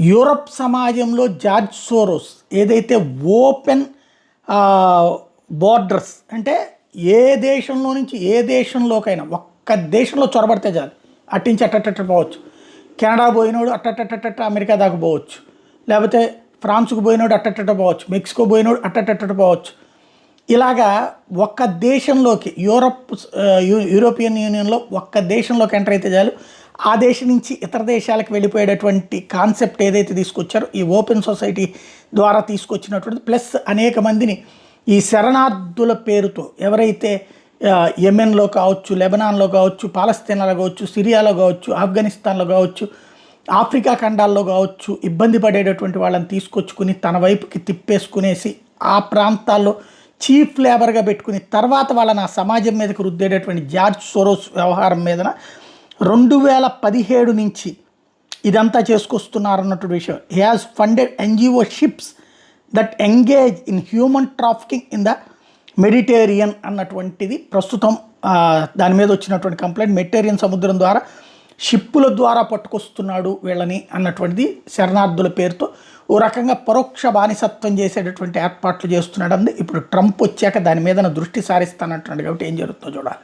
Europe సమాజంలో George Soros ఏదైతే open borders అంటే ఏ దేశంలో నుంచి ఏ దేశంలోకైనా ఒక్క దేశంలో చొరబడితే చాలు అట్టించి అట్టట్ట పోవచ్చు. కెనడా పోయినోడు అట్టట్ట అమెరికా దాకా పోవచ్చు, లేకపోతే ఫ్రాన్స్కు పోయినోడు అట్టట్ట పోవచ్చు, మెక్సికో పోయినోడు అట్టట్ట పోవచ్చు. ఇలాగా ఒక్క దేశంలోకి యూరోపియన్ యూనియన్లో ఒక్క దేశంలోకి ఎంటర్ అయితే చాలు ఆ దేశం నుంచి ఇతర దేశాలకు వెళ్ళిపోయేటటువంటి కాన్సెప్ట్ ఏదైతే తీసుకొచ్చారో ఈ ఓపెన్ సొసైటీ ద్వారా తీసుకొచ్చినటువంటిది. ప్లస్ అనేక మందిని ఈ శరణార్థుల పేరుతో ఎవరైతే యెమెన్లో కావచ్చు, లెబనాన్లో కావచ్చు, పాలస్తీనాలో కావచ్చు, సిరియాలో కావచ్చు, ఆఫ్ఘనిస్తాన్లో కావచ్చు, ఆఫ్రికా ఖండాల్లో కావచ్చు ఇబ్బంది పడేటటువంటి వాళ్ళని తీసుకొచ్చుకుని తన వైపుకి తిప్పేసుకునేసి ఆ ప్రాంతాల్లో చీఫ్ లేబర్గా పెట్టుకుని తర్వాత వాళ్ళని ఆ సమాజం మీదకి రుద్దేటటువంటి జార్జ్ సోరోస్ వ్యవహారం మీదన 2017 నుంచి ఇదంతా చేసుకొస్తున్నారన్నటువంటి విషయం. He has funded NGO ships that engage in human trafficking in the Mediterranean అన్నటువంటిది ప్రస్తుతం దాని మీద వచ్చినటువంటి కంప్లైంట్. మెడిటేరియన్ సముద్రం ద్వారా షిప్పుల ద్వారా పట్టుకొస్తున్నాడు వీళ్ళని అన్నటువంటిది శరణార్థుల పేరుతో ఓ రకంగా పరోక్ష బానిసత్వం చేసేటటువంటి ఏర్పాట్లు చేస్తున్నాడు అంది. ఇప్పుడు ట్రంప్ వచ్చాక దాని మీద దృష్టి సారిస్తానంటున్నాడు కాబట్టి ఏం జరుగుతుందో చూడాలి.